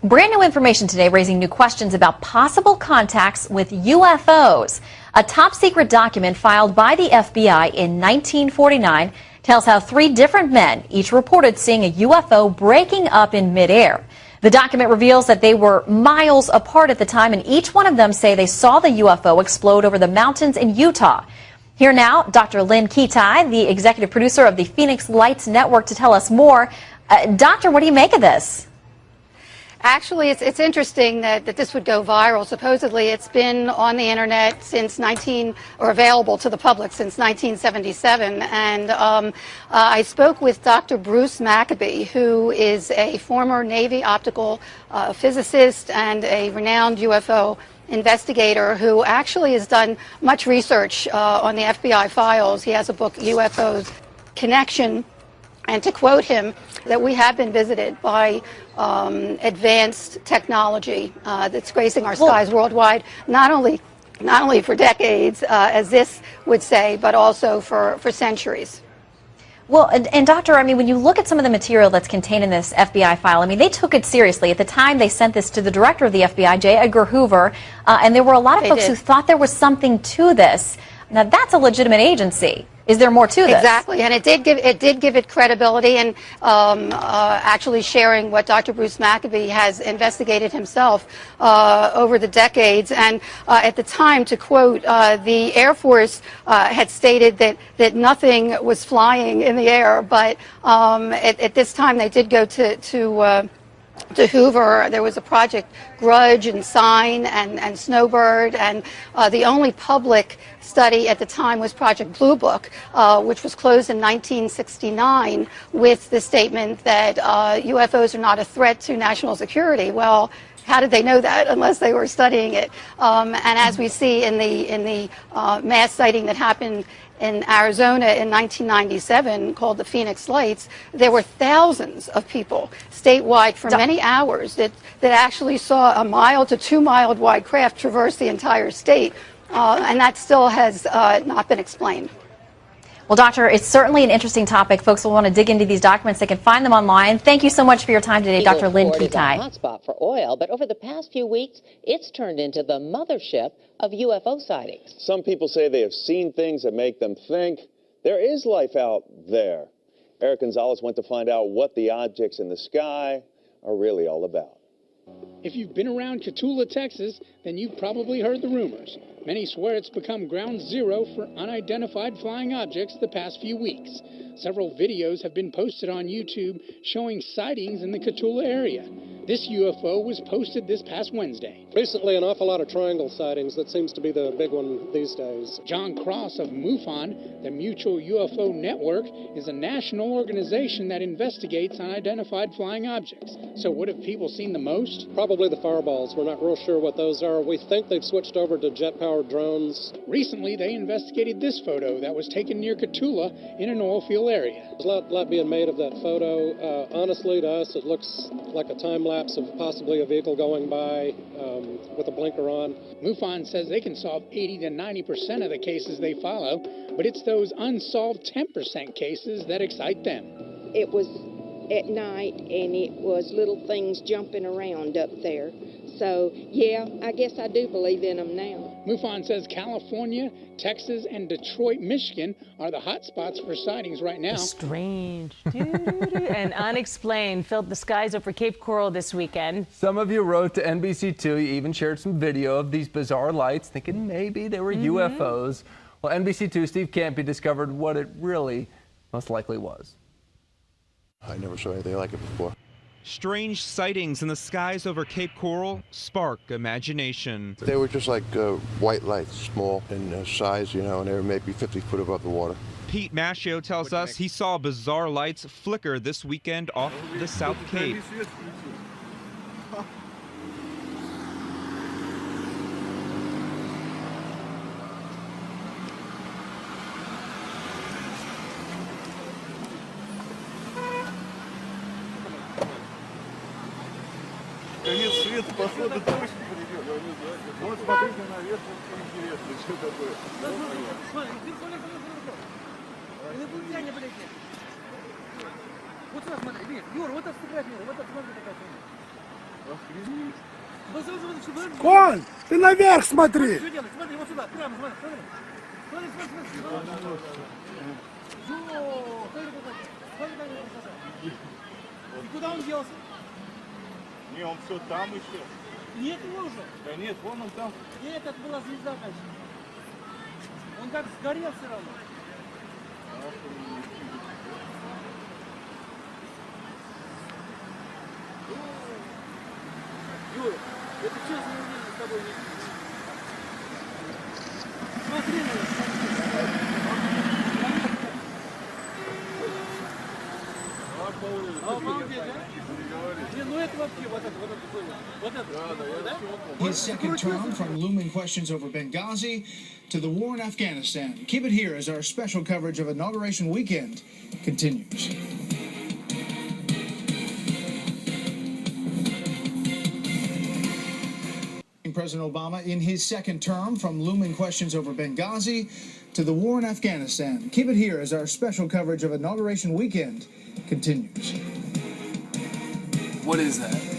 Brand new information today raising new questions about possible contacts with UFOs. A top secret document filed by the FBI in 1949 tells how 3 different men each reported seeing a UFO breaking up in midair. The document reveals that they were miles apart at the time, and each one of them say they saw the UFO explode over the mountains in Utah. Here now, Dr. Lynn Kitai, the executive producer of the Phoenix Lights Network, to tell us more. Doctor, what do you make of this? Actually, it's interesting that this would go viral. Supposedly, it's been on the internet since available to the public since 1977. And I spoke with Dr. Bruce Maccabee, who is a former Navy optical physicist and a renowned UFO investigator who actually has done much research on the FBI files. He has a book, UFOs Connection. And to quote him, that we have been visited by advanced technology that's gracing our skies worldwide, not only for decades, as this would say, but also for centuries. Well, and Doctor, I mean, when you look at some of the material that's contained in this FBI file, I mean, they took it seriously. At the time, they sent this to the director of the FBI, J. Edgar Hoover, and there were a lot of folks who thought there was something to this. Now, that's a legitimate agency. Is there more to this? Exactly, and it did give it credibility, and actually sharing what Dr. Bruce Maccabee has investigated himself over the decades. And at the time, to quote, the Air Force had stated that nothing was flying in the air, but at this time they did go to Hoover. There was a Project Grudge and Sign and Snowbird, and the only public study at the time was Project Blue Book, which was closed in 1969 with the statement that UFOs are not a threat to national security. Well, how did they know that unless they were studying it? And as we see in the mass sighting that happened in Arizona in 1997 called the Phoenix Lights, there were thousands of people statewide for many hours that actually saw a mile to 2 mile wide craft traverse the entire state, and that still has not been explained. Well, Doctor, it's certainly an interesting topic. Folks will want to dig into these documents. They can find them online. Thank you so much for your time today, Dr. Lynn Kitai. It's a hotspot for oil, but over the past few weeks, it's turned into the mothership of UFO sightings. Some people say they have seen things that make them think there is life out there. Eric Gonzalez went to find out what the objects in the sky are really all about. If you've been around Cotulla, Texas, then you've probably heard the rumors. Many swear it's become ground zero for unidentified flying objects the past few weeks. Several videos have been posted on YouTube showing sightings in the Cotulla area. This UFO was posted this past Wednesday. Recently, an awful lot of triangle sightings. That seems to be the big one these days. John Cross of MUFON, the Mutual UFO Network, is a national organization that investigates unidentified flying objects. So what have people seen the most? Probably the fireballs. We're not real sure what those are. We think they've switched over to jet-powered drones. Recently, they investigated this photo that was taken near Cotulla in an oil field area. There's a lot being made of that photo. Honestly, to us, it looks like a time-lapse of possibly a vehicle going by with a blinker on. MUFON says they can solve 80 to 90% of the cases they follow, but it's those unsolved 10% cases that excite them. It was at night, and it was little things jumping around up there. So, yeah, I guess I do believe in them now. MUFON says California, Texas, and Detroit, Michigan are the hot spots for sightings right now. Strange and unexplained filled the skies over Cape Coral this weekend. Some of you wrote to NBC2. You even shared some video of these bizarre lights, thinking maybe they were UFOs. Well, NBC2 Steve Campy discovered what it really most likely was. I never saw anything like it before. Strange sightings in the skies over Cape Coral spark imagination. They were just like white lights, small in size, you know, and they were maybe 50 foot above the water. Pete Maschio tells us he saw bizarre lights flicker this weekend off the South Cape. Конец света, походу, точно придет. Вот смотрите наверх, интересно, что такое. Смотри, инопланетяне, блядь. Вот сюда смотри, видишь, Юра, вот это сфотографируй, вот это смотри, такая Коль, ты наверх смотри. Что делать? Смотри, вот сюда, прямо, смотри, смотри. Смотри, смотри, смотри. И куда он делся? Не, он все там еще. Нет его уже. Да нет, вон он там. И этот была звезда дальше. Он как сгорел все равно. Юра, это честное мнение с тобой не смотри на это. Обалдеть, а? Не, ну это вообще, вот это было. Вот это, да? His second term, from looming questions over Benghazi to the war in Afghanistan. Keep it here as our special coverage of Inauguration Weekend continues. President Obama in his second term, from looming questions over Benghazi to the war in Afghanistan. Keep it here as our special coverage of Inauguration Weekend continues. What is that?